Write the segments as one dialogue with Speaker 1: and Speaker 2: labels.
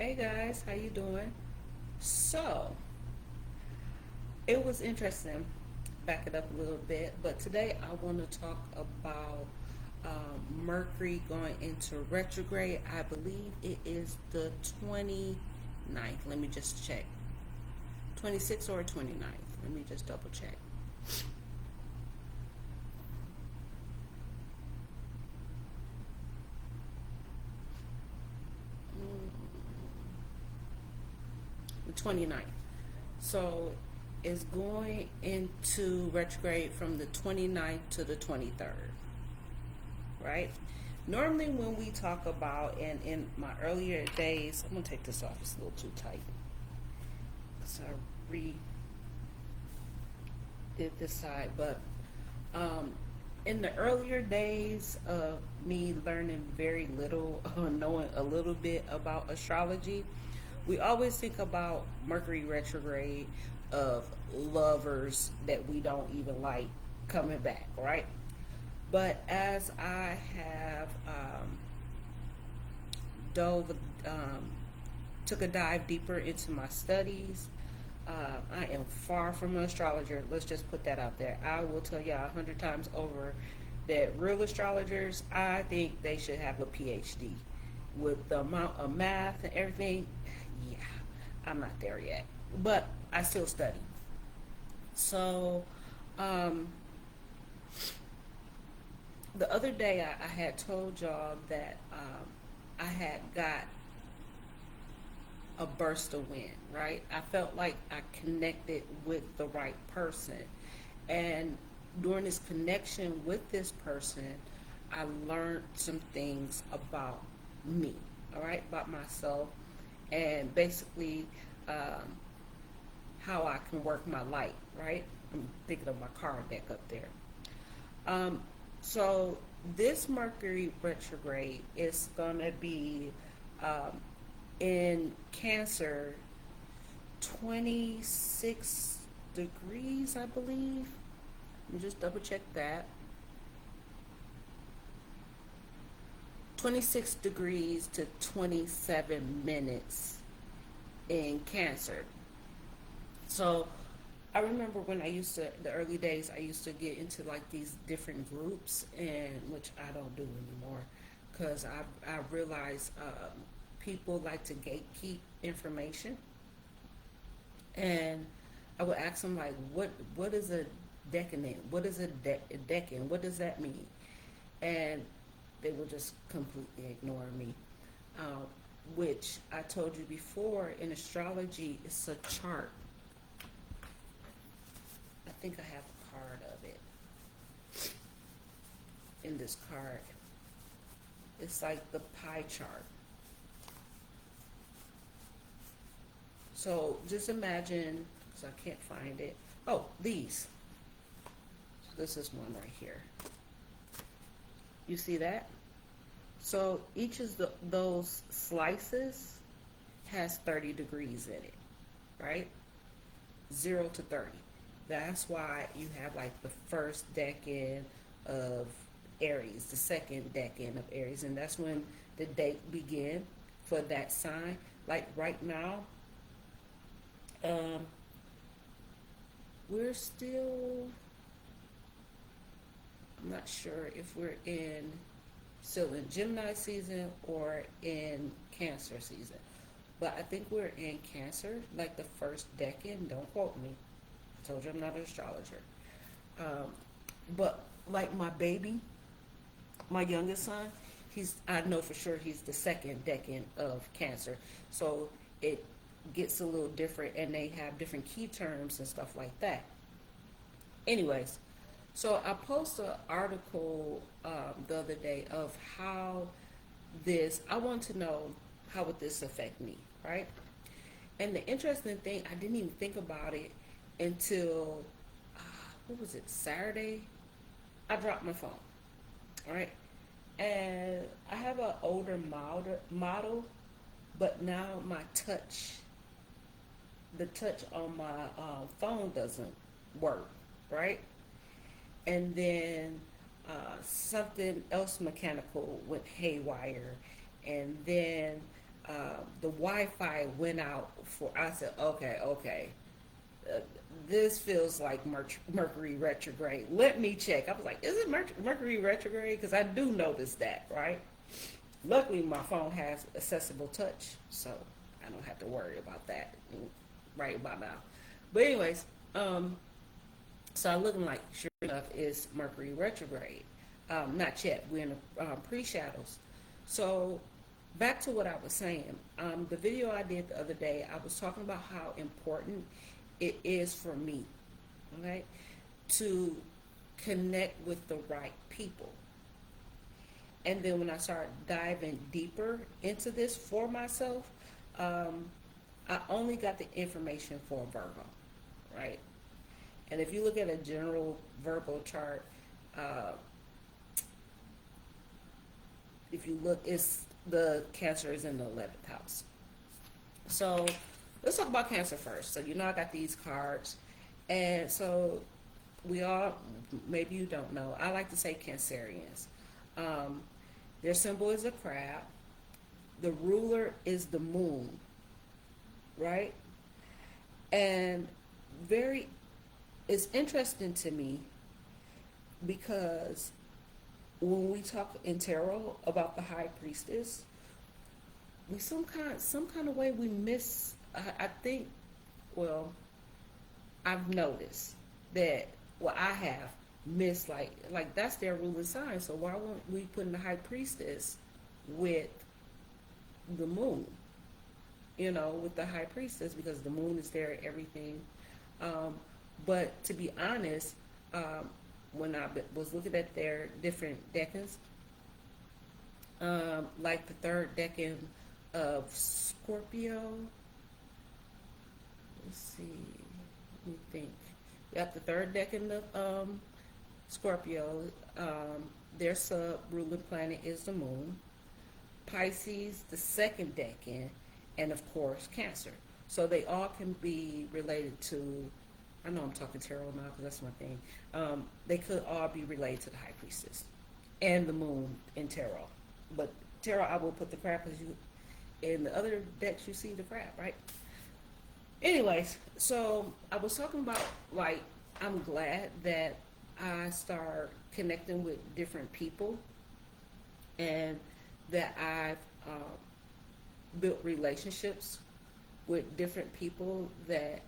Speaker 1: Hey guys, how you doing? So, it was interesting. Back it up a little bit, but today I want to talk about Mercury going into retrograde. I believe it is the 29th. Let me just check. 26th or 29th. Let me just double check. The 29th. So it's going into retrograde from the 29th to the 23rd, right? Normally, when we talk about, and in my earlier days, I'm gonna take this off, it's a little too tight. So I redid this side, but um, in the earlier days of me learning very little, knowing a little bit about astrology, we always think about Mercury retrograde of lovers that we don't even like coming back, right? But as I have dove, um, took a dive deeper into my studies, I am far from an astrologer. Let's just put that out there. I will tell y'all 100 times over that real astrologers, I think they should have a PhD. With the amount of math and everything, yeah, I'm not there yet. But I still study. So, um, the other day I had told y'all that I had got a burst of wind, right? I felt like I connected with the right person. And during this connection with this person, I learned some things about me, all right, about myself, and basically how I can work my light, right? I'm thinking of my card deck up there. Um, so this Mercury retrograde is gonna be um, in Cancer, 26 degrees, I believe. Let me just double check that. 26 degrees to 27 minutes in Cancer. So I remember when I used to, the early days, I used to get into like these different groups, and which I don't do anymore because I realize people like to gatekeep information, and I would ask them like, what is a decadent? What is a decan? What does that mean? And they will just completely ignore me. Uh, which I told you before, in astrology, it's a chart. I think I have a card of it in this card. It's like the pie chart. So just imagine, because I can't find it. Oh, these. So this is one right here. You see that? So each of those slices has 30 degrees in it, right? 0 to 30. That's why you have like the first decan of Aries, the second decan of Aries, and that's when the date begin for that sign. Like right now, um, we're still, I'm not sure if we're still in Gemini season or in Cancer season. But I think we're in Cancer, like the first decade. Don't quote me. I told you I'm not an astrologer. Um, but like my baby, my youngest son, I know for sure he's the second decade of Cancer. So it gets a little different, and they have different key terms and stuff like that. Anyways, so I posted an article the other day of how I want to know how would this affect me, right? And the interesting thing, I didn't even think about it until, what was it, Saturday? I dropped my phone, all right? And I have an older model, but now the touch on my phone doesn't work, right? And then something else mechanical went haywire, and then the Wi-Fi went out for. I said, okay, okay, uh, this feels like Mercury retrograde. Let me check. I was like, is it Mercury retrograde? Because I do notice that, right? Luckily, my phone has accessible touch, so I don't have to worry about that right about now. But anyways, so I'm looking like, sure enough, is Mercury retrograde. Not yet. We're in the pre-shadows. So back to what I was saying. The video I did the other day, I was talking about how important it is for me, okay, to connect with the right people. And then when I started diving deeper into this for myself, I only got the information for Virgo, right? And if you look at a general Virgo chart, uh, if you look, it's the Cancer is in the 11th house. So let's talk about Cancer first. So you know I got these cards, and so we all, maybe you don't know, I like to say Cancerians. Um, their symbol is a crab. The ruler is the moon, right? And very, it's interesting to me because when we talk in tarot about the high priestess, we some kind of way we miss. I think, well, I've noticed that, well, I have missed, like that's their ruling sign. So why won't we put in the high priestess with the moon? You know, with the high priestess, because the moon is there, everything. Um, but to be honest, when I was looking at their different decans, like the third decan of Scorpio. Let's see. Let me think. Yep, the third decan of Scorpio. Their sub-ruling planet is the moon. Pisces, the second decan, and of course Cancer. So they all can be related to. I know I'm talking tarot now because that's my thing. They could all be related to the high priestess and the moon in tarot. But tarot, I will put the crab because you in the other decks you see the crab, right? Anyways, so I was talking about, like, I'm glad that I start connecting with different people and that I've built relationships with different people that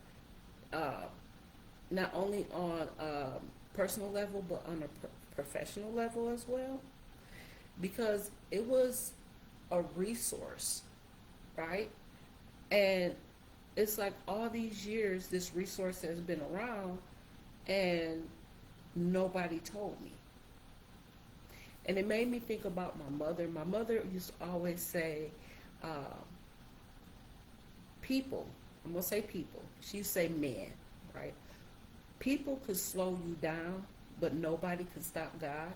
Speaker 1: not only on a personal level but on a professional level as well, because it was a resource, right? And it's like all these years this resource has been around and nobody told me. And it made me think about my mother. My mother used to always say, people, I'm going to say people, she used to say men, right? People could slow you down, but nobody could stop God.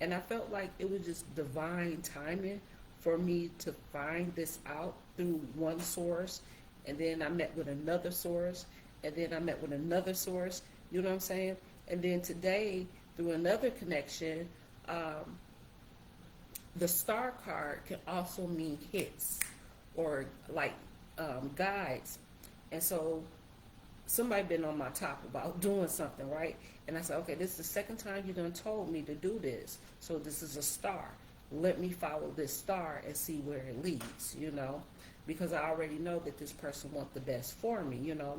Speaker 1: And I felt like it was just divine timing for me to find this out through one source. And then I met with another source. And then I met with another source. You know what I'm saying? And then today, through another connection, the star card can also mean hits or like guides. And so somebody been on my top about doing something, right? And I said, okay, this is the second time you done told me to do this. So this is a star. Let me follow this star and see where it leads, you know? Because I already know that this person wants the best for me, you know?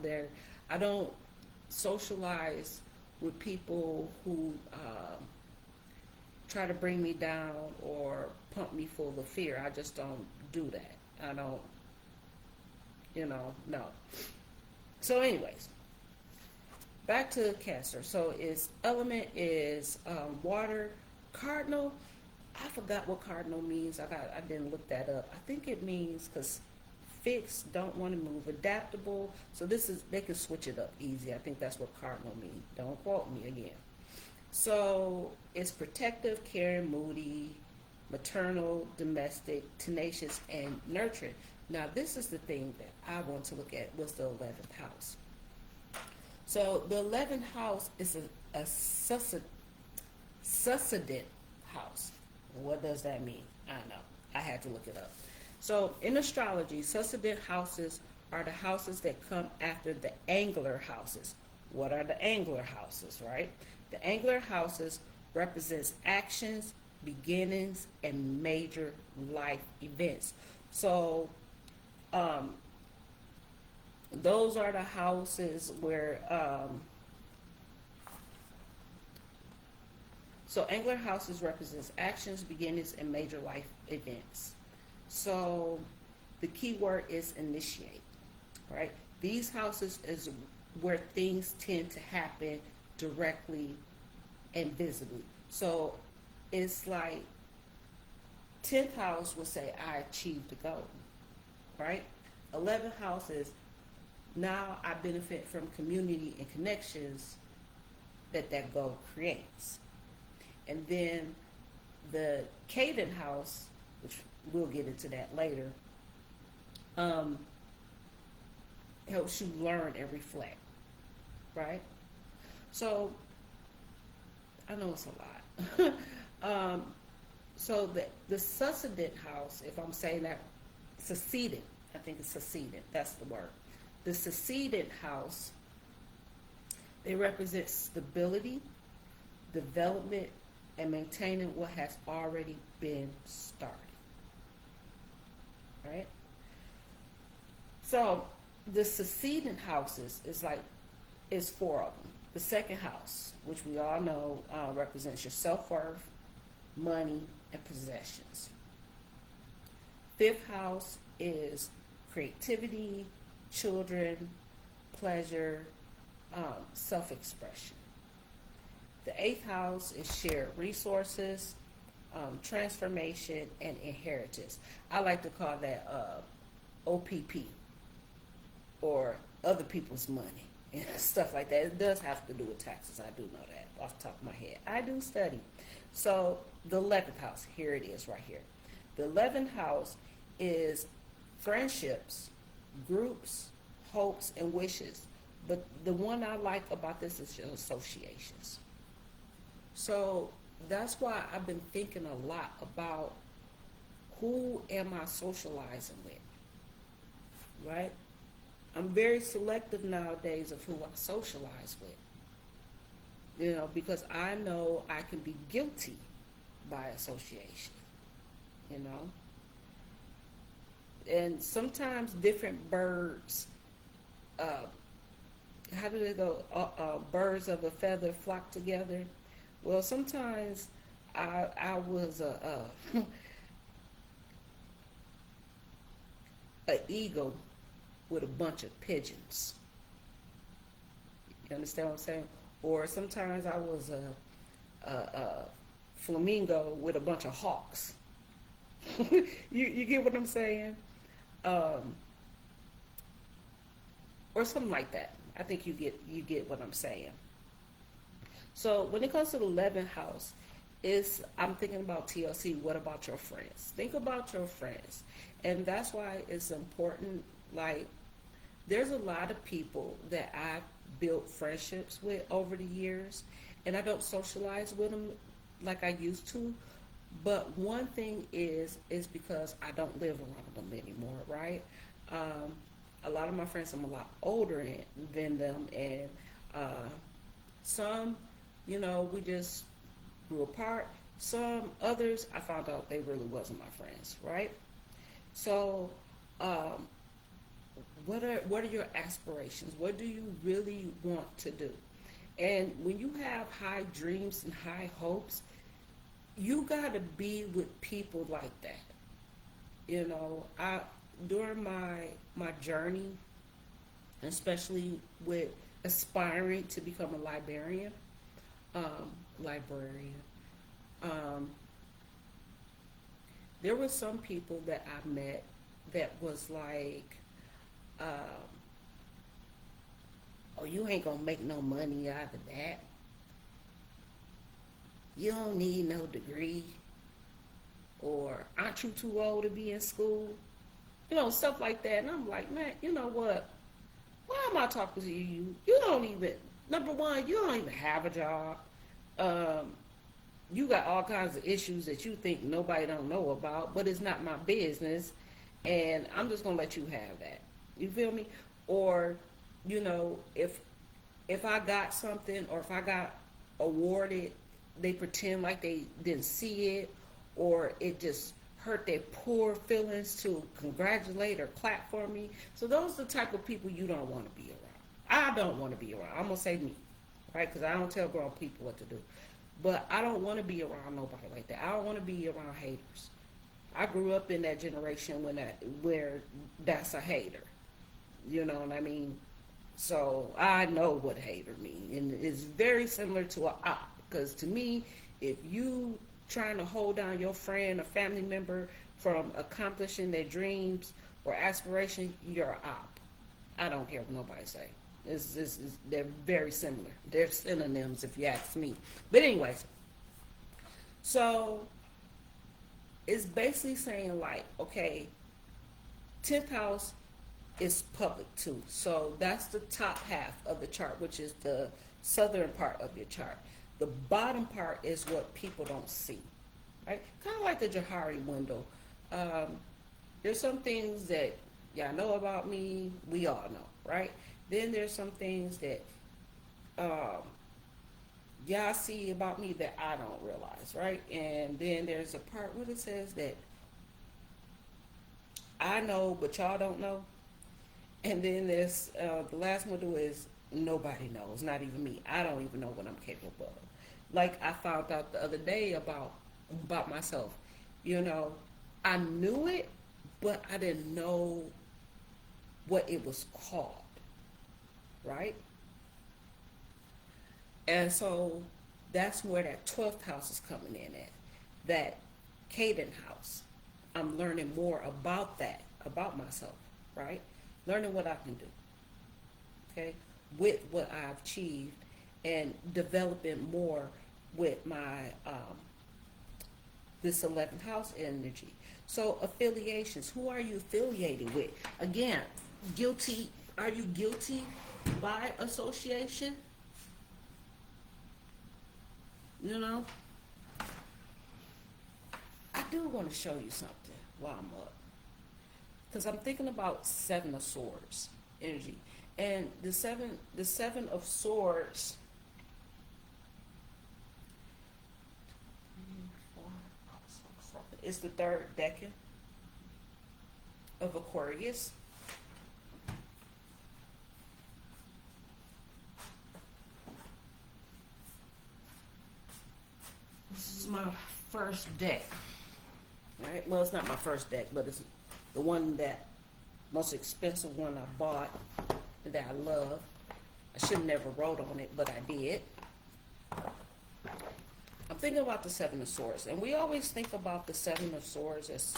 Speaker 1: I don't socialize with people who try to bring me down or pump me full of fear. I just don't do that. I don't, no. So anyways, back to Cancer. So its element is water. Cardinal, I forgot what cardinal means. I didn't look that up. I think it means because fixed, don't want to move, adaptable. So they can switch it up easy. I think that's what cardinal means. Don't quote me again. So it's protective, caring, moody, maternal, domestic, tenacious, and nurturing. Now this is the thing that I want to look at, was the 11th house. So the 11th house is a succedent house. What does that mean? I don't know. I had to look it up. So in astrology, succedent houses are the houses that come after the angular houses. What are the angular houses, right? The angular houses represents actions, beginnings, and major life events. So um, those are the houses where so angular houses represents actions, beginnings, and major life events. So the key word is initiate, right? These houses is where things tend to happen directly and visibly. So it's like 10th house would say, I achieved the goal, right? 11th house is now I benefit from community and connections that goal creates. And then the Caden house, which we'll get into that later, helps you learn and reflect, right? So I know it's a lot. So the succedent house, if I'm saying that, succeedent, I think it's succeedent, that's the word. The succeedent house, they represent stability, development, and maintaining what has already been started, right? So the succeedent houses is four of them. The second house, which we all know represents your self-worth, money, and possessions. Fifth house is creativity, children, pleasure, self-expression. The eighth house is shared resources, transformation, and inheritance. I like to call that OPP, or other people's money, and stuff like that. It does have to do with taxes. I do know that off the top of my head. I do study. So the 11th house, here it is right here. The 11th house is friendships, groups, hopes, and wishes. But the one I like about this is your associations. So that's why I've been thinking a lot about who am I socializing with, right? I'm very selective nowadays of who I socialize with, because I know I can be guilty by association, you know? And sometimes different birds, how do they go? Birds of a feather flock together. Well, sometimes I was an eagle with a bunch of pigeons. You understand what I'm saying? Or sometimes I was a flamingo with a bunch of hawks. you get what I'm saying? Or something like that. I think you get what I'm saying. So when it comes to the 11th house, I'm thinking about TLC. What about your friends? Think about your friends, and that's why it's important. Like, there's a lot of people that I've built friendships with over the years, and I don't socialize with them like I used to. But one thing is because I don't live around them anymore, right? A lot of my friends, I'm a lot older than them, and some, we just grew apart. Some others, I found out they really wasn't my friends, right? So, what are your aspirations? What do you really want to do? And when you have high dreams and high hopes, you gotta be with people like that. During my journey, especially with aspiring to become a librarian, there were some people that I met that was like, oh, you ain't gonna make no money out of that. You don't need no degree. Or aren't you too old to be in school? Stuff like that. And I'm like, man, you know what? Why am I talking to you? You don't even, number one, you don't even have a job. You got all kinds of issues that you think nobody don't know about, but it's not my business. and I'm just gonna let you have that. You feel me? Or, if I got something, or if I got awarded, they pretend like they didn't see it, or it just hurt their poor feelings to congratulate or clap for me. So those are the type of people you don't want to be around. I don't want to be around. I'm gonna say me, right? Because I don't tell grown people what to do. But I don't want to be around nobody like that. I don't want to be around haters. I grew up in that generation where that's a hater. You know what I mean? So I know what hater means, and it's very similar to a op. Because to me, if you trying to hold down your friend or family member from accomplishing their dreams or aspiration, you're a op. I don't care what nobody say. They're very similar. They're synonyms if you ask me. But anyways, so it's basically saying like, okay, 10th house is public too. So that's the top half of the chart, which is the southern part of your chart. The bottom part is what people don't see, right? Kind of like the Johari window. There's some things that y'all know about me, we all know, right? Then there's some things that y'all see about me that I don't realize, right? And then there's a part where it says that I know, but y'all don't know. And then there's the last window is nobody knows, not even me. I don't even know what I'm capable of. Like I found out the other day about myself. I knew it, but I didn't know what it was called, right? And so that's where that 12th house is coming in at, that Caden house. I'm learning more about that, about myself, right? Learning what I can do, okay, with what I've achieved, and developing more with my this 11th house energy. So affiliations, who are you affiliated with? Again, guilty. Are you guilty by association? I do want to show you something while I'm up, because I'm thinking about 7 of Swords energy, and the seven of Swords. It's the third decan of Aquarius. This is my first deck. Right? Well, it's not my first deck, but it's the one that most expensive one I bought that I love. I should have never wrote on it, but I did. I'm thinking about the 7 of Swords, and we always think about the 7 of Swords as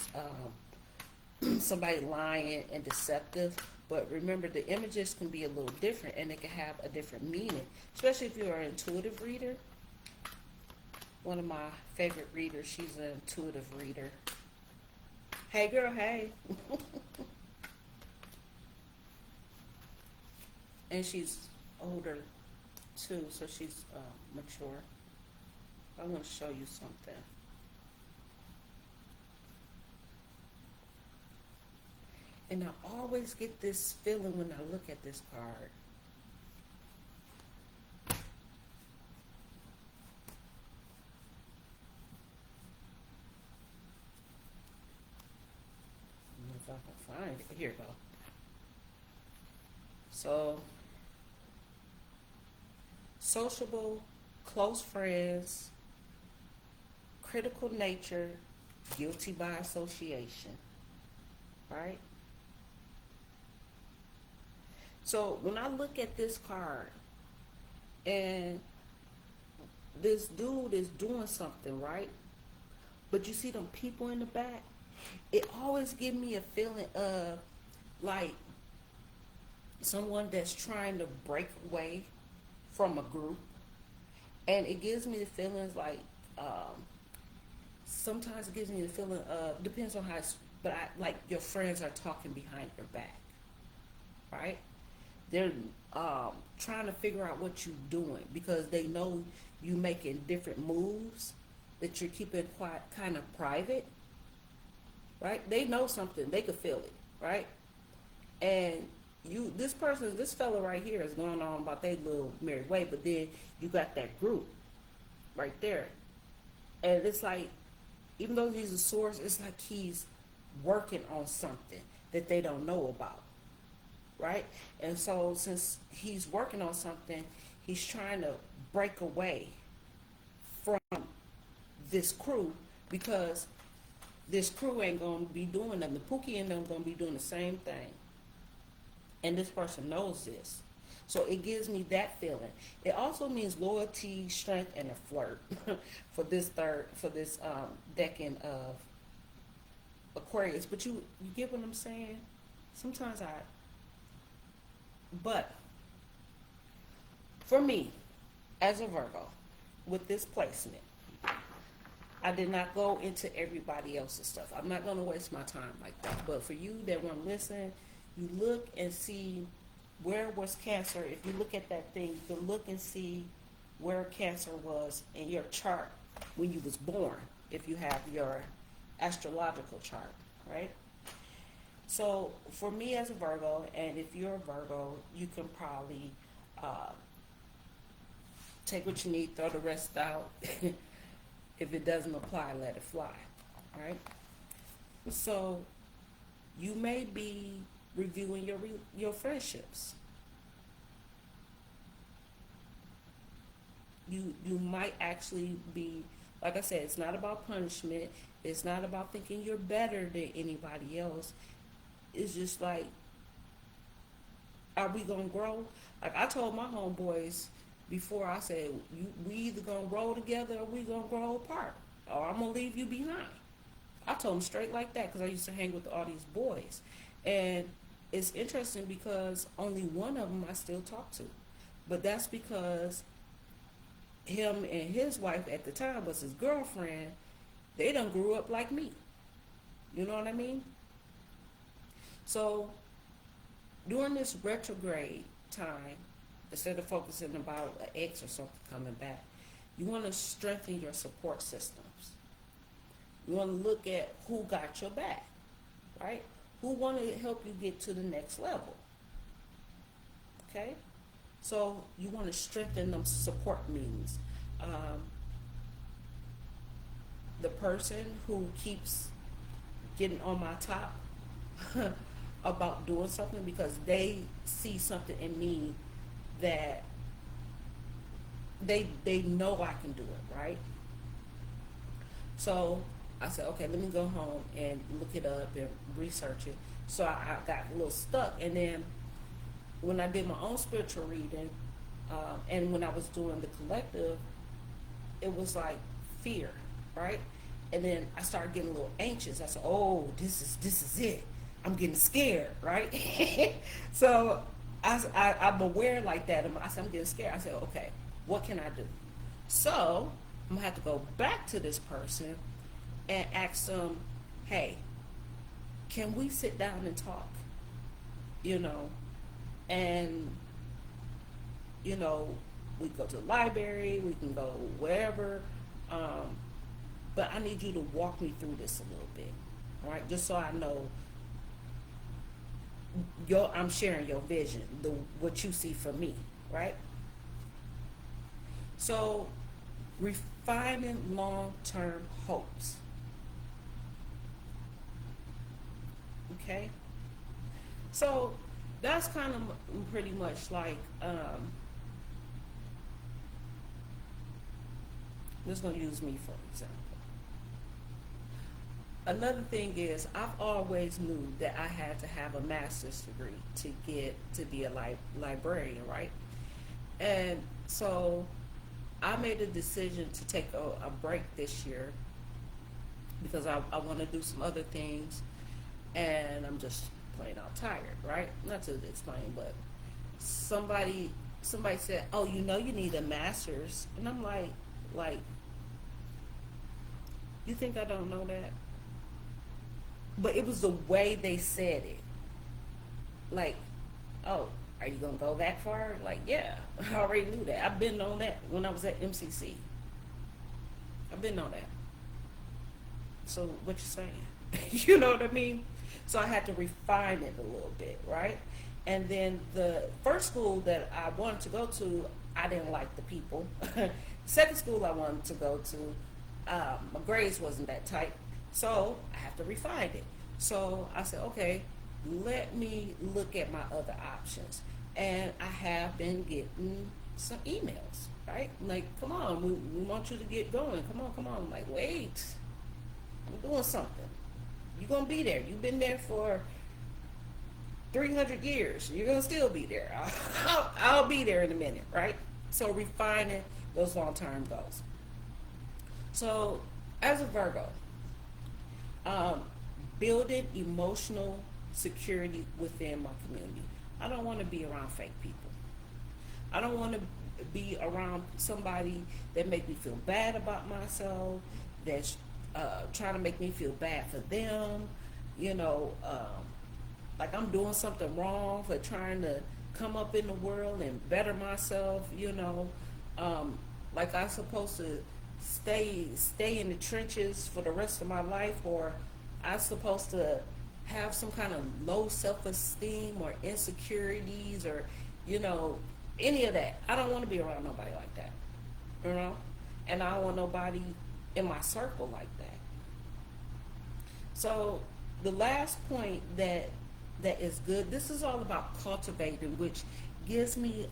Speaker 1: somebody lying and deceptive. But remember, the images can be a little different, and they can have a different meaning, especially if you're an intuitive reader. One of my favorite readers, she's an intuitive reader. Hey, girl, hey. And she's older, too, so she's mature. I want to show you something. And I always get this feeling when I look at this card. If I can find it. Here we go. So, sociable, close friends, critical nature, guilty by association, right? So when I look at this card and this dude is doing something, right? But you see them people in the back, it always gives me a feeling of like someone that's trying to break away from a group. And it gives me the feelings like, sometimes it gives me the feeling of, depends on how it's, but like your friends are talking behind your back, right? They're trying to figure out what you're doing because they know you making different moves that you're keeping quite kind of private. right? They know something, they could feel it, right? And this fella right here is going on about their little married way, but then you got that group right there, and it's like, even though he's a source, it's like he's working on something that they don't know about, right? And so since he's working on something, he's trying to break away from this crew, because this crew ain't gonna be doing nothing. Pookie and them gonna be doing the same thing, and this person knows this. So it gives me that feeling. It also means loyalty, strength, and a flirt for this decade of Aquarius. But you get what I'm saying? Sometimes but for me, as a Virgo, with this placement, I did not go into everybody else's stuff. I'm not going to waste my time like that. But for you that want to listen, you look and see where was Cancer. If you look at that thing, you can look and see where Cancer was in your chart when you was born, if you have your astrological chart, right? So for me as a Virgo, and if you're a Virgo, you can probably take what you need, throw the rest out. If it doesn't apply, let it fly, right? So you may be reviewing your friendships. You might actually be, like I said, it's not about punishment. It's not about thinking you're better than anybody else. It's just like, are we gonna grow? Like I told my homeboys before, I said, we either gonna roll together or we gonna grow apart, or I'm gonna leave you behind. I told them straight like that, because I used to hang with all these boys. And it's interesting because only one of them I still talk to. But that's because him and his wife at the time was his girlfriend. They done grew up like me. You know what I mean? So during this retrograde time, instead of focusing about an ex or something coming back, you want to strengthen your support systems. You want to look at who got your back, right? Who want to help you get to the next level, okay? So you want to strengthen them support means. The person who keeps getting on my top about doing something because they see something in me that they know I can do it, right? So I said, okay, let me go home and look it up and research it. So I got a little stuck. And then when I did my own spiritual reading, and when I was doing the collective, it was like fear, right? And then I started getting a little anxious. I said, oh, this is it. I'm getting scared, right? So I'm aware like that. I said, I'm getting scared. I said, okay, what can I do? So I'm gonna have to go back to this person and ask them, hey, can we sit down and talk? You know, and you know, we go to the library, we can go wherever, but I need you to walk me through this a little bit, all right? Just so I know I'm sharing your vision, what you see for me, right? So, refining long-term hopes. Okay? So, that's kind of pretty much like, just going to use me for example. Another thing is, I've always knew that I had to have a master's degree to get to be a librarian, right? And so I made a decision to take a break this year because I want to do some other things, and I'm just plain out tired, right? Not to explain, but somebody said, oh, you know you need a master's, and I'm like, you think I don't know that? But it was the way they said it. Like, oh, are you gonna go that far? Like, yeah, I already knew that. I've been on that when I was at MCC. I've been on that. So what you saying? You know what I mean? So I had to refine it a little bit, right? And then the first school that I wanted to go to, I didn't like the people. Second school I wanted to go to, my grades wasn't that tight, so I have to refine it. So I said, okay, let me look at my other options. And I have been getting some emails, right? Like, come on, we want you to get going. Come on, come on. I'm like, wait, I'm doing something. You're going to be there. You've been there for 300 years. You're going to still be there. I'll be there in a minute, right? So refining those long-term goals. So as a Virgo, um, building emotional security within my community. I don't want to be around fake people. I don't want to be around somebody that make me feel bad about myself, that's trying to make me feel bad for them, you know, like I'm doing something wrong for trying to come up in the world and better myself, you know, like I'm supposed to stay in the trenches for the rest of my life, or I'm supposed to have some kind of low self-esteem or insecurities, or you know, any of that. I don't want to be around nobody like that, you know, and I don't want nobody in my circle like that. So the last point that is good, this is all about cultivating, which gives me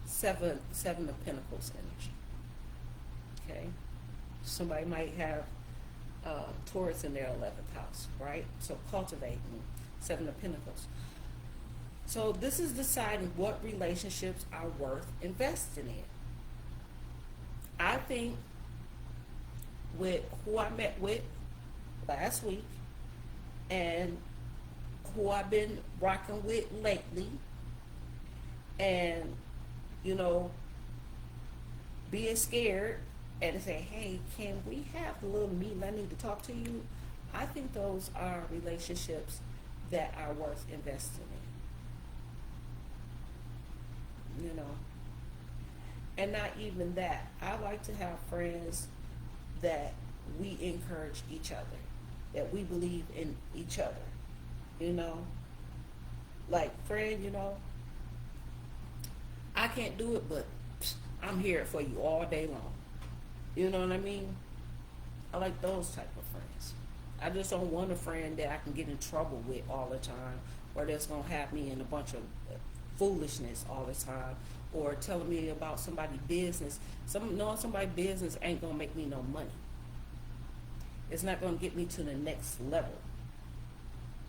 Speaker 1: seven of Pentacles energy. Okay, somebody might have Taurus in their 11th house, right? So cultivating Seven of Pentacles. So this is deciding what relationships are worth investing in. I think with who I met with last week and who I've been rocking with lately, and you know, being scared and say, hey, can we have a little meeting? I need to talk to you. I think those are relationships that are worth investing in, you know. And not even that. I like to have friends that we encourage each other, that we believe in each other, you know. Like, friend, you know, I can't do it, but I'm here for you all day long. You know what I mean? I like those type of friends. I just don't want a friend that I can get in trouble with all the time, or that's going to have me in a bunch of foolishness all the time, or telling me about somebody's business. Knowing somebody's business ain't going to make me no money. It's not going to get me to the next level.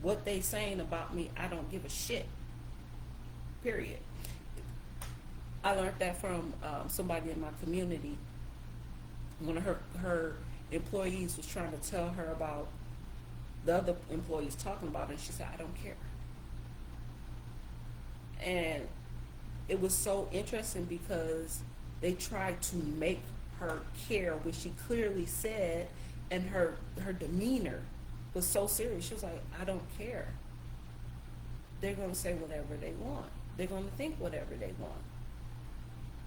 Speaker 1: What they saying about me, I don't give a shit. Period. I learned that from somebody in my community. One of her employees was trying to tell her about the other employees talking about it, and she said, I don't care. And it was so interesting because they tried to make her care, which she clearly said, and her demeanor was so serious. She was like, I don't care. They're going to say whatever they want. They're going to think whatever they want.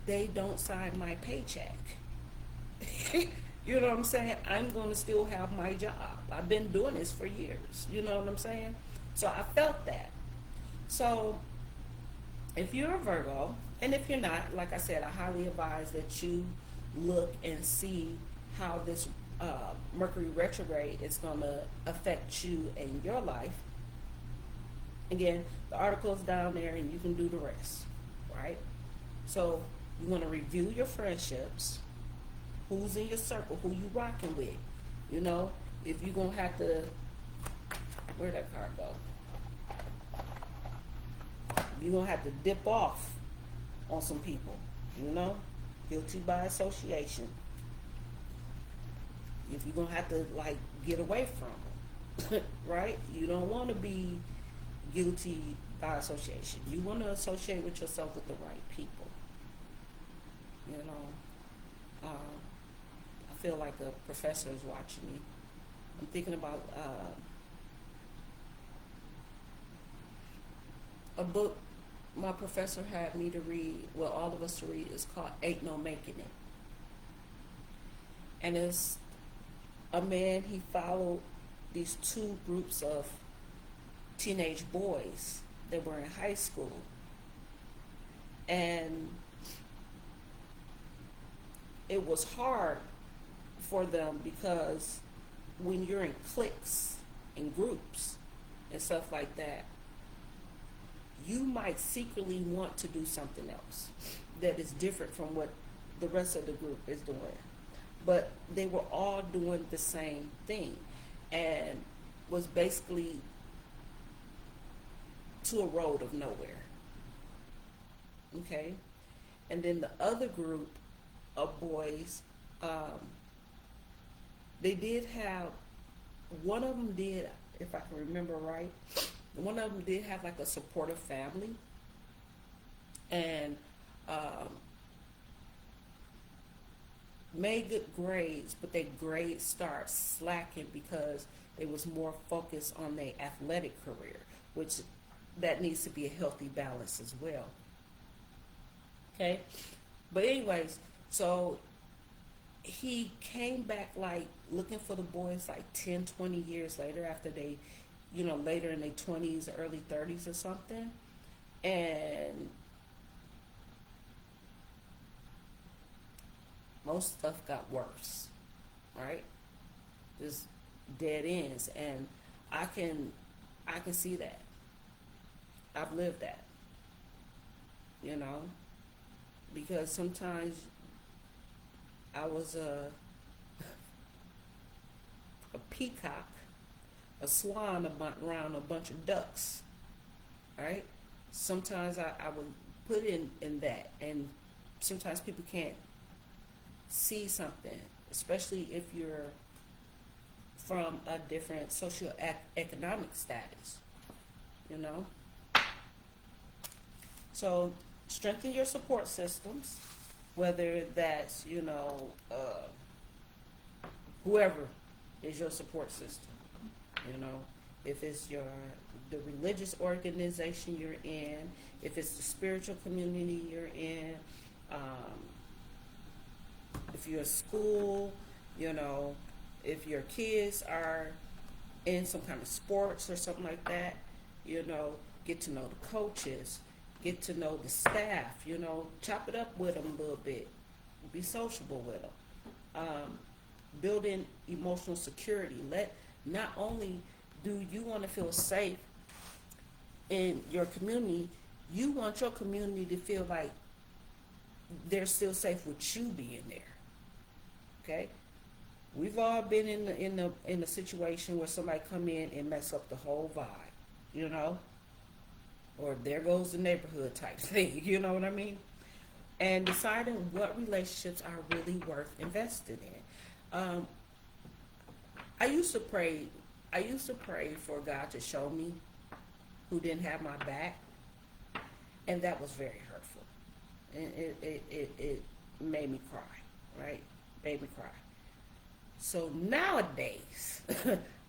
Speaker 1: They don't sign my paycheck. You know what I'm saying? I'm going to still have my job. I've been doing this for years. You know what I'm saying? So I felt that. So if you're a Virgo, and if you're not, like I said, I highly advise that you look and see how this Mercury retrograde is going to affect you in your life. Again, the article's down there and you can do the rest, right? So you want to review your friendships, who's in your circle, who you rocking with. You know, if you're going to have to, where'd that card go? You're going to have to dip off on some people, you know, guilty by association. If you're going to have to, like, get away from them, right? You don't want to be guilty by association. You want to associate with yourself with the right people. You know, I feel like a professor is watching me. I'm thinking about a book my professor had me to read, well, all of us to read. It's called Ain't No Making It. And as a man, he followed these two groups of teenage boys that were in high school. And it was hard for them because when you're in cliques and groups and stuff like that, you might secretly want to do something else that is different from what the rest of the group is doing. But they were all doing the same thing and was basically to a road of nowhere. Okay? And then the other group of boys, they did have, one of them did, if I can remember right, one of them did have like a supportive family, and made good grades, but their grades start slacking because they was more focused on their athletic career, which that needs to be a healthy balance as well. Okay, but anyways, so he came back like looking for the boys like 10, 20 years later, after they, later in their 20s, early 30s or something. And most stuff got worse, right? Just dead ends. And I can see that. I've lived that, because sometimes I was a peacock, a swan around a bunch of ducks, right? Sometimes I would put in that, and sometimes people can't see something, especially if you're from a different socioeconomic status, So strengthen your support systems, whether that's, whoever is your support system, if it's the religious organization you're in, if it's the spiritual community you're in, if you're a school, if your kids are in some kind of sports or something like that, get to know the coaches, get to know the staff, chop it up with them a little bit, be sociable with them, build in emotional security. Not only do you want to feel safe in your community, you want your community to feel like they're still safe with you being there. Okay, we've all been in a situation where somebody come in and mess up the whole vibe, or there goes the neighborhood type thing. You know what I mean? And deciding what relationships are really worth invested in. I used to pray for God to show me who didn't have my back, and that was very hurtful. And it made me cry, right? Made me cry. So nowadays,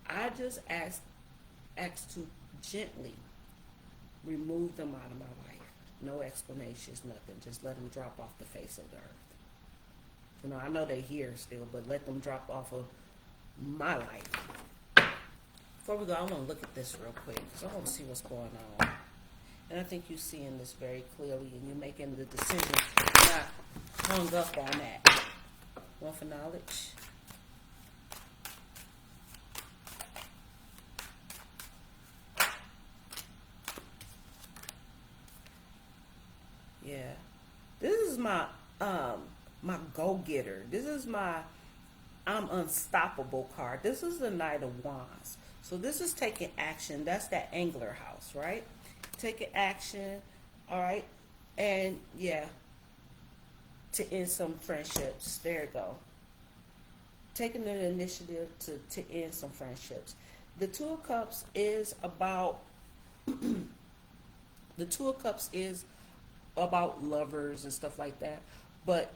Speaker 1: I just ask to gently remove them out of my life. No explanations, nothing. Just let them drop off the face of the earth. I know they're here still, but let them drop off of my life. Before we go, I want to look at this real quick because I want to see what's going on. And I think you're seeing this very clearly, and you're making the decision, not hung up on that. One for knowledge. Yeah, this is my my go-getter. This is my I'm unstoppable card. This is the Knight of Wands. So this is taking action. That's that angler house, right? Taking action, all right? And yeah, to end some friendships. There you go. Taking the initiative to end some friendships. The Two of Cups is about the Two of Cups is about lovers and stuff like that. But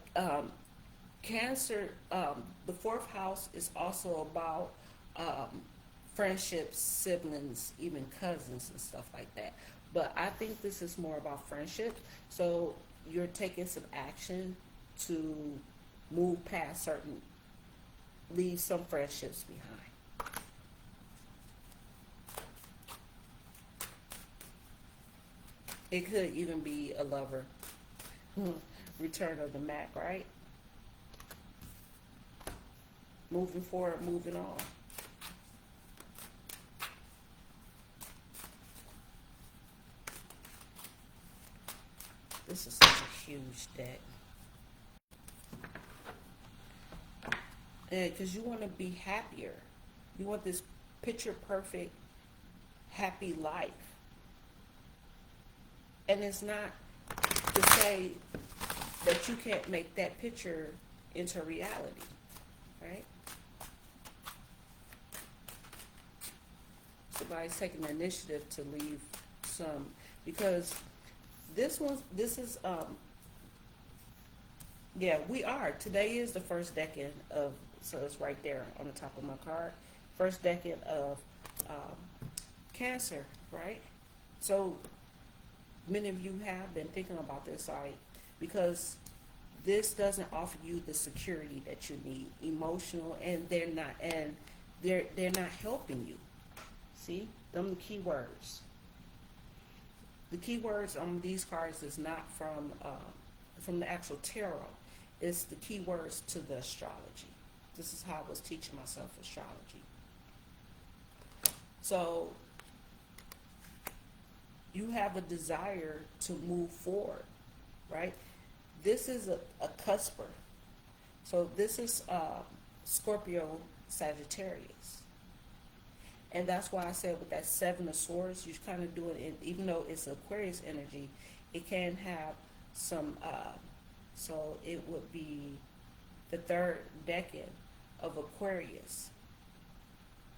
Speaker 1: Cancer, the fourth house is also about friendships, siblings, even cousins and stuff like that. But I think this is more about friendships. So you're taking some action to move past certain leave some friendships behind. It could even be a lover. Return of the Mac, right? Moving forward, moving on. This is such a huge deck. And because you want to be happier. You want this picture perfect, happy life. And it's not to say that you can't make that picture into reality, right? Somebody's taking the initiative to leave some, because this is yeah, we are. Today is the first decade of, so it's right there on the top of my card. First decade of Cancer, right? So many of you have been thinking about this, like, because this doesn't offer you the security that you need, emotional, and they're not helping you. See, them the key words. The key words on these cards is not from the actual tarot. It's the key words to the astrology. This is how I was teaching myself astrology. So you have a desire to move forward, right? This is a cusper. So this is Scorpio Sagittarius. And that's why I said with that Seven of Swords, you're kind of doing it, even though it's Aquarius energy, it can have some, so it would be the third decade of Aquarius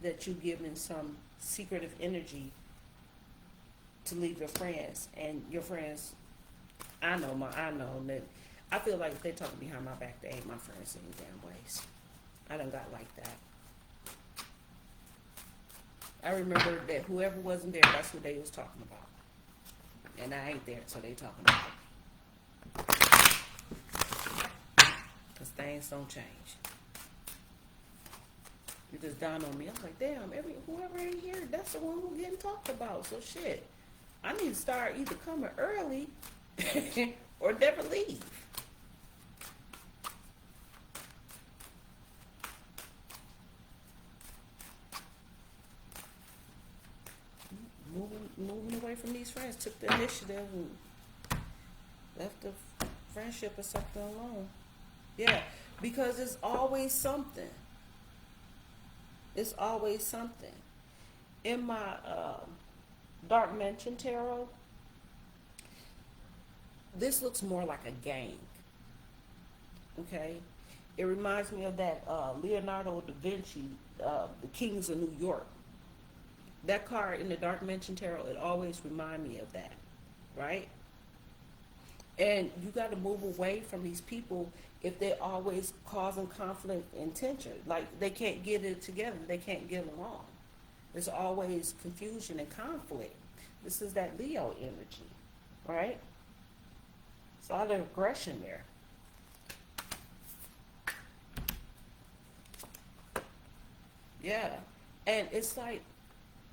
Speaker 1: that you give in some secretive energy to leave your friends. And your friends, I know that I feel like if they talking behind my back, they ain't my friends any damn ways. I done got like that. I remember that whoever wasn't there, that's what they was talking about. And I ain't there, so they talking about it. Because things don't change. It just dawned on me. I was like, damn, whoever ain't here, that's the one who getting talked about. So shit, I need to start either coming early or never leave. Moving away from these friends, took the initiative and left the friendship or something alone. Yeah, because it's always something. It's always something. In my Dark Mansion Tarot, this looks more like a gang. Okay? It reminds me of that Leonardo da Vinci, The Kings of New York. That card in the Dark Mansion Tarot, it always reminds me of that, right? And you got to move away from these people if they're always causing conflict and tension. Like, they can't get it together. They can't get along. There's always confusion and conflict. This is that Leo energy, right? It's a lot of aggression there. Yeah. And it's like,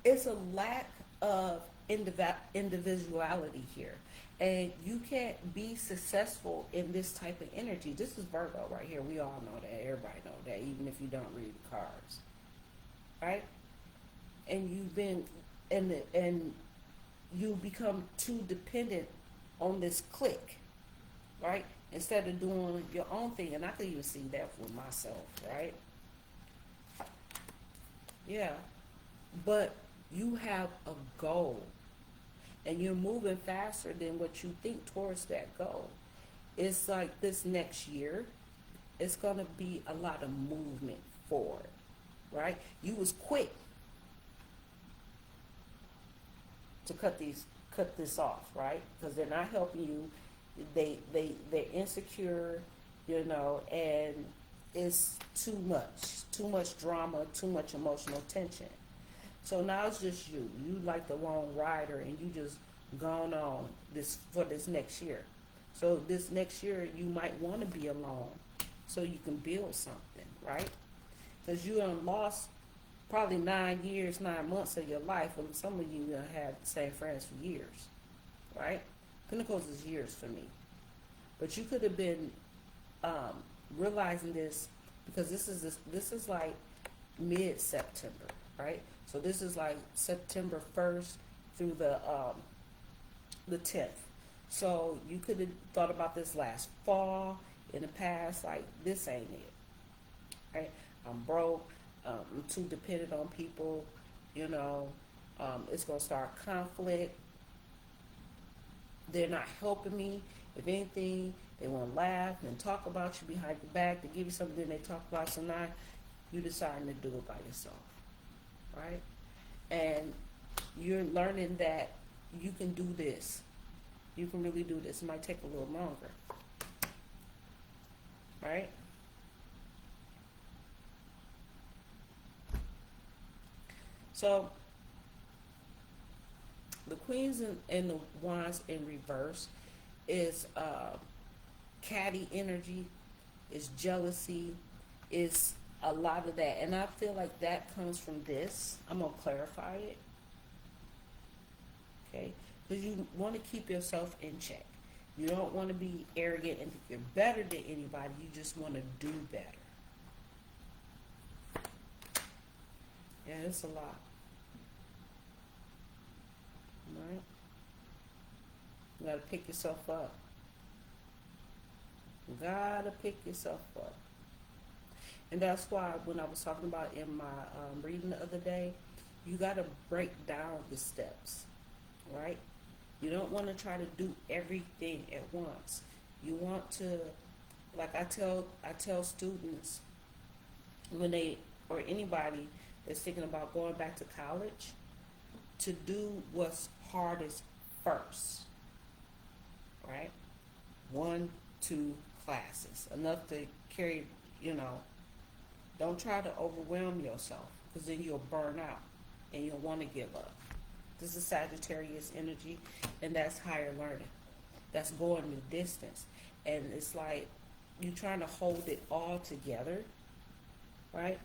Speaker 1: it's a lack of individuality here. And you can't be successful in this type of energy. This is Virgo right here. We all know that. Everybody know that, even if you don't read the cards. Right? And you've been, and you become too dependent on this clique. Right? Instead of doing your own thing. And I could even see that for myself. Right? Yeah. But you have a goal. And you're moving faster than what you think towards that goal. It's like this next year, it's going to be a lot of movement forward, right? You was quick to cut this off, right? Because they're not helping you. They're insecure, and it's too much drama, too much emotional tension. So now it's just you. You like the lone rider, and you just gone on this for this next year. So this next year, you might want to be alone so you can build something, right? Because you done lost probably 9 years, 9 months of your life, and some of you done had the same friends for years, right? Pentacles is years for me. But you could have been realizing this because this is like mid-September, right? So this is like September 1st through the 10th. So you could have thought about this last fall, in the past, like this ain't it, right? I'm broke. I'm too dependent on people. You know, it's gonna start conflict. They're not helping me. If anything, they want to laugh and talk about you behind your back. They give you something they talk about. So now you deciding to do it by yourself, right? And you're learning that you can do this. You can really do this. It might take a little longer, right? So the queens and the wands in reverse is catty energy, is jealousy, is a lot of that. And I feel like that comes from this. I'm going to clarify it. Okay? Because you want to keep yourself in check. You don't want to be arrogant and think you're better than anybody. You just want to do better. Yeah, it's a lot. Right? You gotta pick yourself up. You gotta pick yourself up. And that's why when I was talking about in my reading the other day, you gotta break down the steps, right? You don't want to try to do everything at once. You want to, like I tell students when they, or anybody that's thinking about going back to college, to do what's hardest first, right? 1, 2 classes, enough to carry, don't try to overwhelm yourself because then you'll burn out and you'll want to give up. This is Sagittarius energy, and that's higher learning. That's going the distance. And it's like you're trying to hold it all together, right?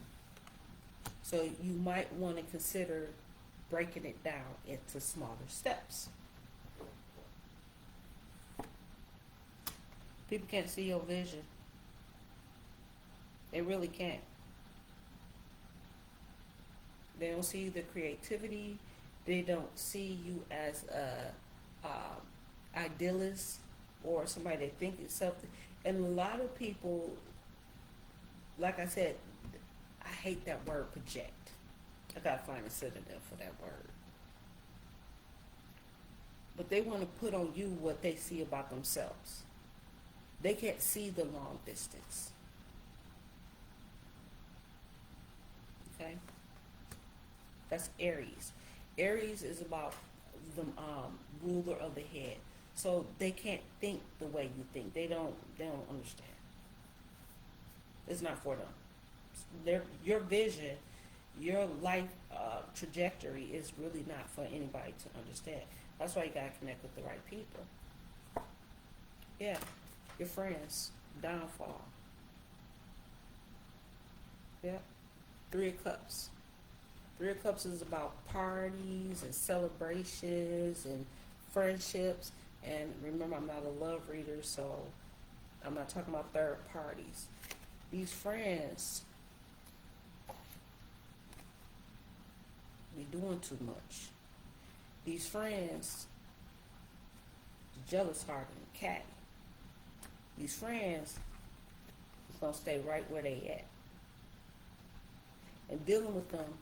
Speaker 1: So you might want to consider breaking it down into smaller steps. People can't see your vision. They really can't. They don't see the creativity. They don't see you as a idealist or somebody that thinks something. And a lot of people, like I said, I hate that word project. I gotta find a synonym for that word. But they want to put on you what they see about themselves. They can't see the long distance. Okay? That's Aries. Aries is about the ruler of the head. So they can't think the way you think. They don't understand. It's not for them. Your vision, your life trajectory is really not for anybody to understand. That's why you gotta connect with the right people. Yeah, your friends, downfall. Yeah, 3 of Cups. 3 of Cups is about parties and celebrations and friendships. And remember, I'm not a love reader, so I'm not talking about third parties. These friends be doing too much. These friends, jealous hearted and catty. These friends is gonna stay right where they at. And dealing with them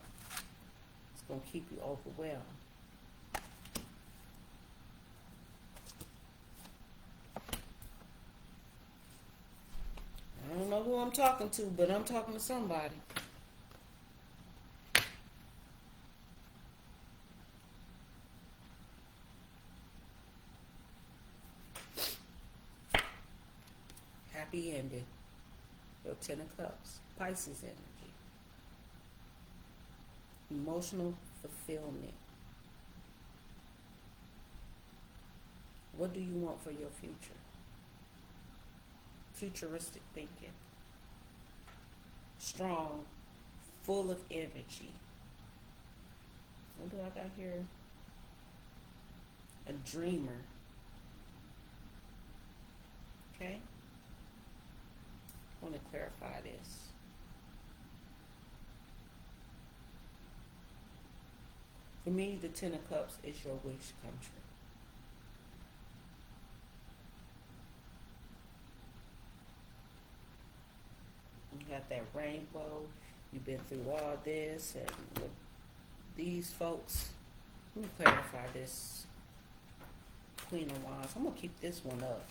Speaker 1: is gonna keep you overwhelmed. I don't know who I'm talking to, but I'm talking to somebody. Happy ending. Your 10 of Cups. Pisces energy. Emotional fulfillment. What do you want for your future? Futuristic thinking. Strong full of energy. What do I got here? A dreamer. Okay? I want to clarify this. For me, the Ten of Cups is your wish come true. You got that rainbow. You've been through all this, and with these folks, let me clarify this. Queen of Wands. I'm gonna keep this one up.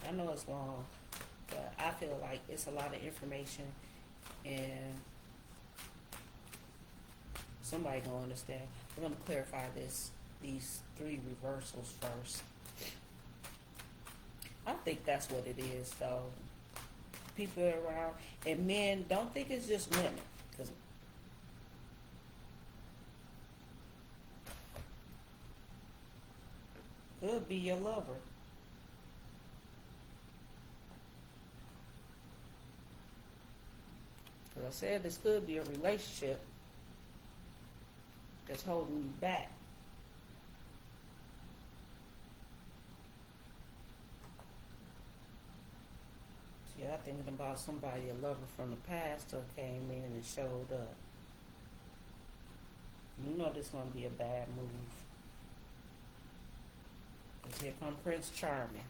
Speaker 1: I know it's long, but I feel like it's a lot of information, and somebody gonna understand. We're gonna clarify these three reversals first. I think that's what it is, though. People around, and men don't think it's just women, because could be your lover. As I said, this could be a relationship that's holding you back. Yeah, I'm thinking about somebody, a lover from the past, who came in and showed up. You know this is going to be a bad move. Because here comes Prince Charming.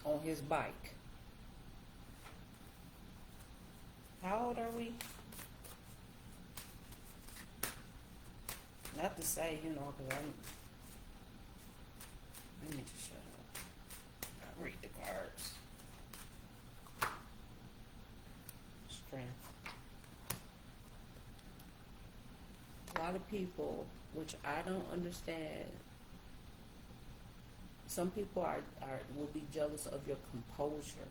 Speaker 1: On his bike. How old are we? Not to say, because I need to shut up. I read the cards. Strength. A lot of people, which I don't understand, some people will be jealous of your composure,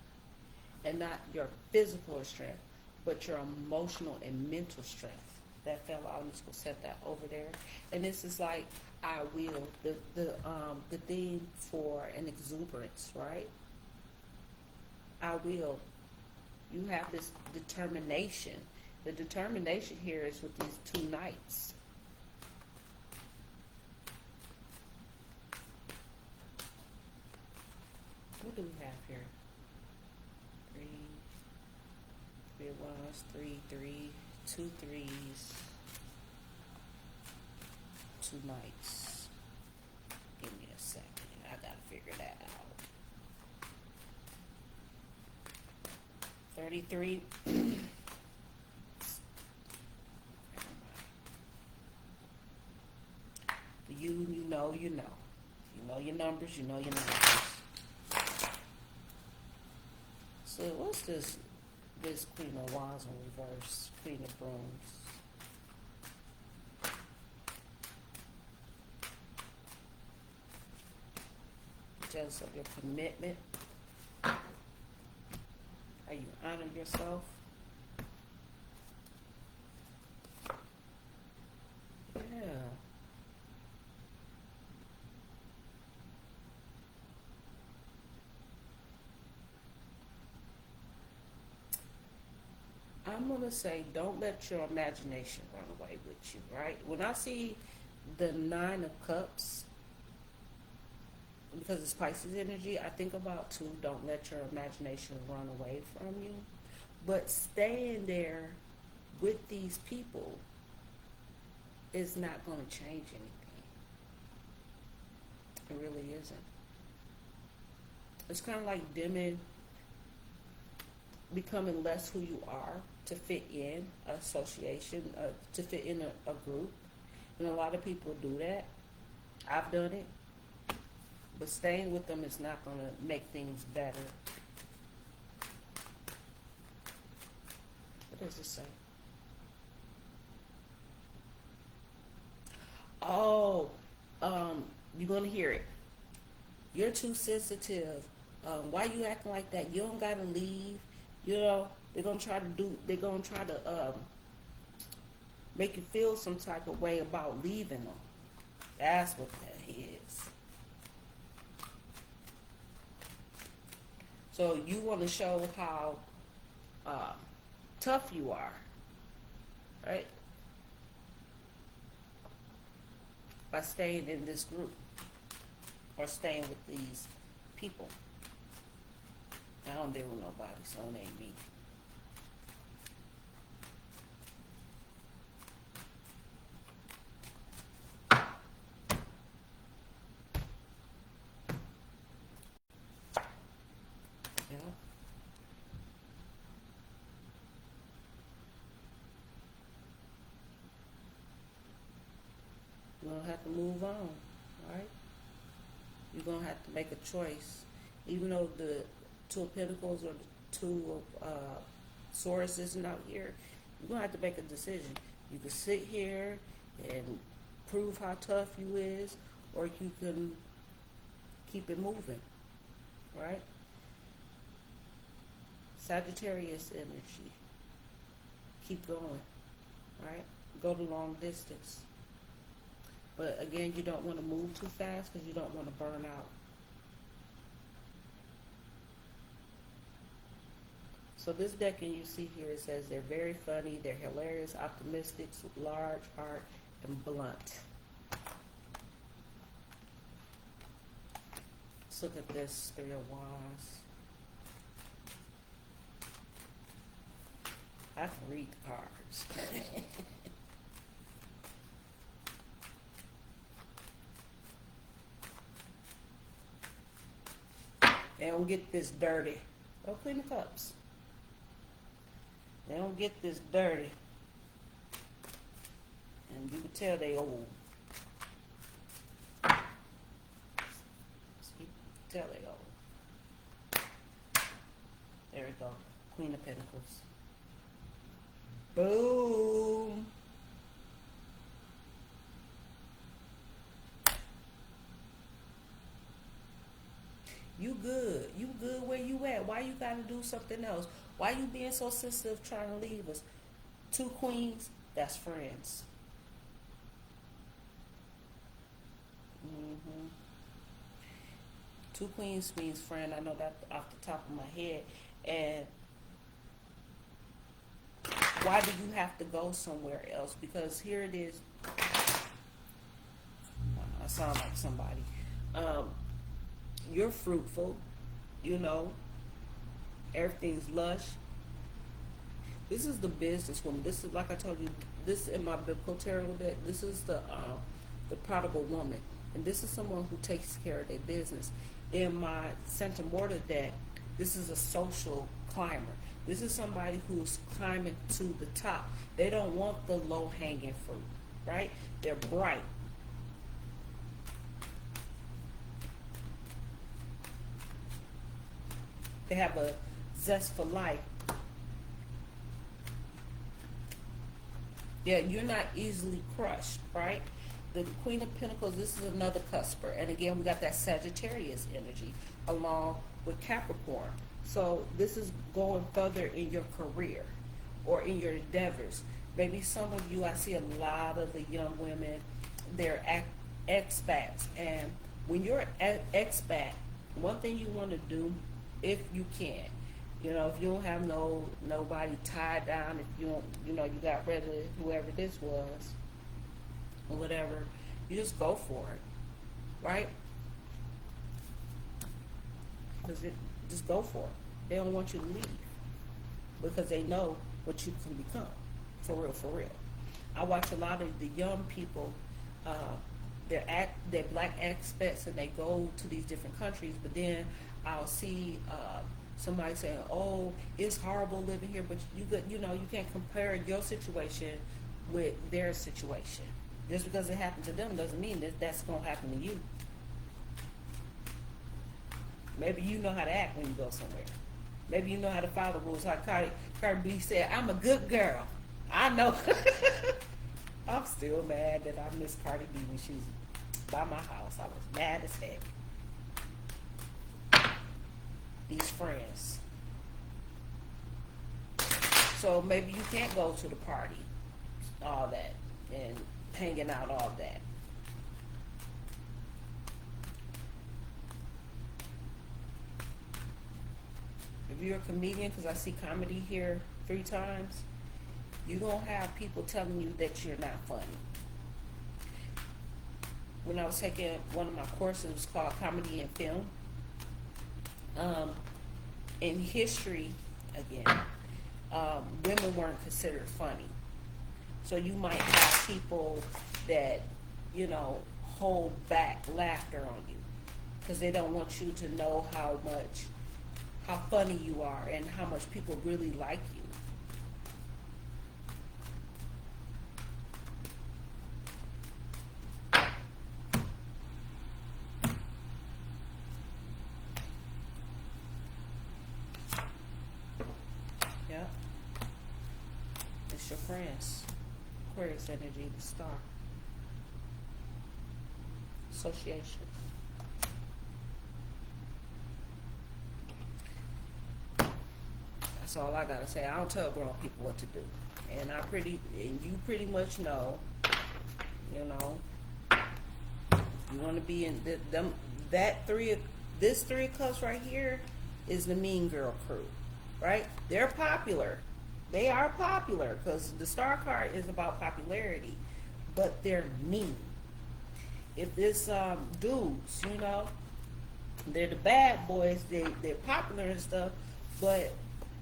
Speaker 1: and not your physical strength, but your emotional and mental strength. That fell out. I'm just gonna set that over there. And this is like I will, the thing for an exuberance, right? I will. You have this determination. The determination here is with these two knights. What do we have here? Three of Wands, three, two threes, two knights. Give me a second. I gotta figure that out. 33. You know. You know your numbers, you know your numbers. So what's this Queen of Wands in reverse? Queen of Brooms. Jealous of your commitment. Are you honoring yourself? Yeah. I'm going to say, don't let your imagination run away with you, right? When I see the Nine of Cups, because it's Pisces energy, I think about, too, don't let your imagination run away from you. But staying there with these people is not going to change anything. It really isn't. It's kind of like becoming less who you are to fit in an association, to fit in a group. And a lot of people do that. I've done it. But staying with them is not going to make things better. What does it say? Oh, you're going to hear it. You're too sensitive. Why you acting like that? You don't got to leave. They're going to try to make you feel some type of way about leaving them. That's what that is. So you want to show how uh, tough you are, right? By staying in this group or staying with these people. I don't deal with nobody, so it ain't me. Yeah. You're gonna have to move on, right? You're gonna have to make a choice. Even though the Two of Pentacles or the Two of Swords isn't out here, you're gonna have to make a decision. You can sit here and prove how tough you is, or you can keep it moving, right? Sagittarius energy. Keep going, right? Go the long distance. But again, you don't want to move too fast because you don't want to burn out. So this decking you see here, it says they're very funny, they're hilarious, optimistic, large heart, and blunt. Let's look at this Three of Wands. I can read the cards. They don't get this dirty. Go clean the cups. They don't get this dirty. And you can tell they old. You can tell they old. There we go. Queen of Pentacles. Boom. You good. You good where you at. Why you gotta do something else? Why you being so sensitive trying to leave us? Two queens, that's friends. hmm Two queens means friend. I know that off the top of my head. And why do you have to go somewhere else? Because here it is. I sound like somebody. You're fruitful, you know, everything's lush. This is the businesswoman. This is, like I told you, this in my biblical tarot deck, this is the prodigal woman. And this is someone who takes care of their business. In my Santa Morta deck, this is a social climber. This is somebody who's climbing to the top. They don't want the low-hanging fruit, right? They're bright. They have a zest for life. Yeah, you're not easily crushed, right? The Queen of Pentacles, this is another cusper. And again, we got that Sagittarius energy along with Capricorn. So this is going further in your career or in your endeavors. Maybe some of you, I see a lot of the young women, they're expats. And when you're an expat, one thing you want to do, if you can, you know, if you don't have nobody tied down, if you don't, you know, you got rid of whoever this was or whatever, you just go for it, right? Just go for it. They don't want you to leave because they know what you can become, for real, for real. I watch a lot of the young people, they're black expats and they go to these different countries, but then I'll see somebody saying, "Oh, it's horrible living here," but you know, you can't compare your situation with their situation. Just because it happened to them doesn't mean that that's gonna happen to you. Maybe you know how to act when you go somewhere. Maybe you know how to follow rules. Like Cardi B said, "I'm a good girl." I know. I'm still mad that I missed Cardi B when she was by my house. I was mad as heck. These friends. So maybe you can't go to the party, all that, and hanging out, all that. if you're a comedian, because I see comedy here 3 times, you're going to have people telling you that you're not funny. When I was taking one of my courses, it was called Comedy and Film. In history, again, women weren't considered funny. So you might have people that, hold back laughter on you because they don't want you to know how funny you are and how much people really like you. Yeah. It's your friends. Aquarius energy, the star. Association. That's all I gotta say. I don't tell grown people what to do, and you pretty much know. You want to be in this 3 of Cups right here is the Mean Girl crew, right? They're popular. They are popular because the star card is about popularity, but they're mean. If it's dudes, they're the bad boys. They're popular and stuff, but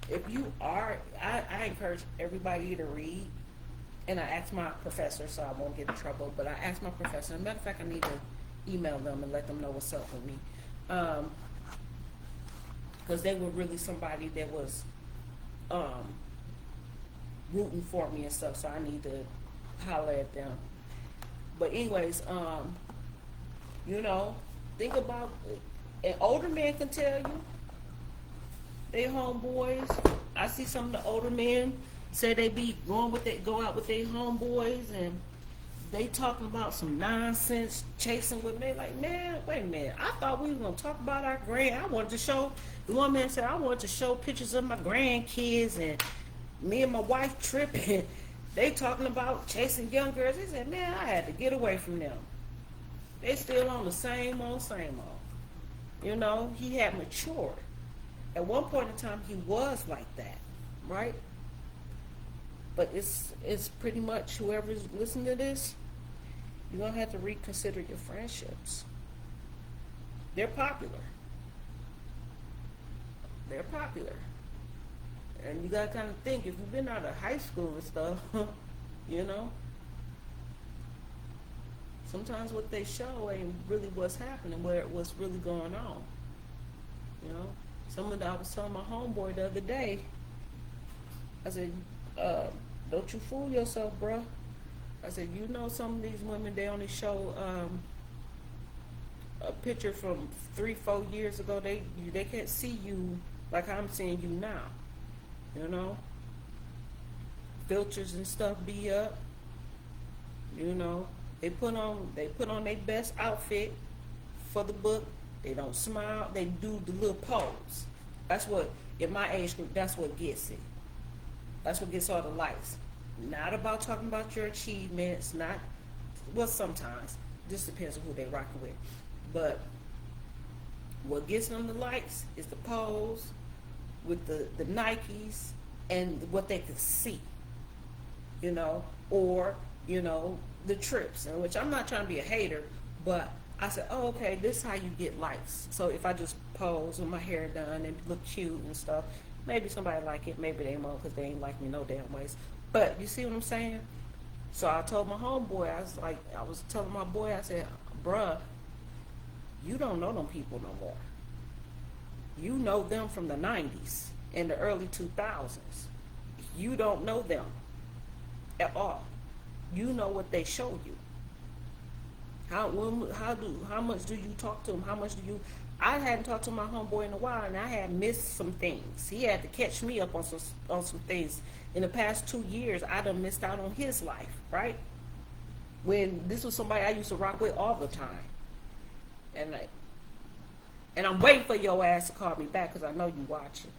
Speaker 1: if you are, I encourage everybody to read. And I asked my professor, so I won't get in trouble, but I asked my professor. As a matter of fact, I need to email them and let them know what's up with me. Because they were really somebody that was rooting for me and stuff, so I need to holler at them. But anyways, think about it. An older man can tell you, they homeboys. I see some of the older men say they be go out with their homeboys and they talking about some nonsense, chasing with me. Like, man, wait a minute. I thought we were gonna talk about our I wanted to show. The one man said I wanted to show pictures of my grandkids and me and my wife tripping. They talking about chasing young girls. They said, man, I had to get away from them. They still on the same old. He had matured. At one point in time, he was like that, right? But it's pretty much whoever's listening to this, you're going to have to reconsider your friendships. They're popular. And you got to kind of think, if you've been out of high school and stuff, sometimes what they show ain't really what's happening, what's really going on. I was telling my homeboy the other day, I said, don't you fool yourself, bruh. I said, some of these women, they only show a picture from 3-4 years ago. They can't see you like I'm seeing you now. Filters and stuff be up. They put on their best outfit for the book. They don't smile. They do the little pose. That's what, in my age group, that's what gets it. That's what gets all the likes. Not about talking about your achievements, sometimes. Just depends on who they rocking with. But what gets them the likes is the pose with the Nikes and what they can see. Or, the trips. In which I'm not trying to be a hater, but I said, oh, okay, this is how you get likes. So if I just pose with my hair done and look cute and stuff, maybe somebody like it, maybe they won't because they ain't like me no damn ways. But you see what I'm saying? So I told my homeboy, I was telling my boy, I said, bruh, you don't know them people no more. You know them from the 90s and the early 2000s. You don't know them at all. You know what they show you. How much do you talk to them? How much do you? I hadn't talked to my homeboy in a while, and I had missed some things. He had to catch me up on some things. In the past 2 years, I done missed out on his life, right? When this was somebody I used to rock with all the time, and I'm waiting for your ass to call me back because I know you watching.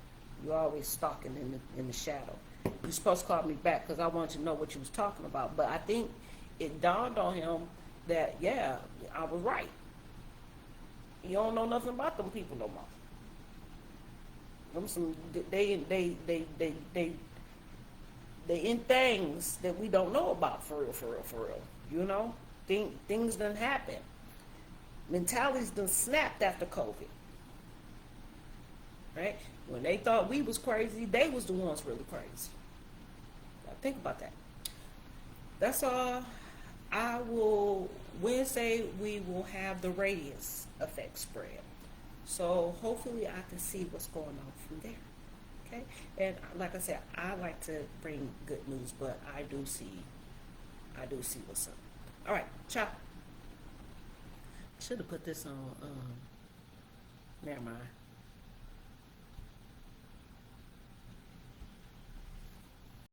Speaker 1: You always stalking in the shadow. You're supposed to call me back because I wanted to know what you was talking about. But I think it dawned on him that, yeah, I was right. You don't know nothing about them people no more. Them some they in things that we don't know about for real, for real, for real. You know, things done happen. Mentalities done snapped after COVID, right? When they thought we was crazy, they was the ones really crazy. Now think about that. That's all. I will Wednesday we will have the radius effect spread. So hopefully I can see what's going on from there. Okay? And like I said, I like to bring good news, but I do see what's up. All right, ciao. Should have put this on never mind.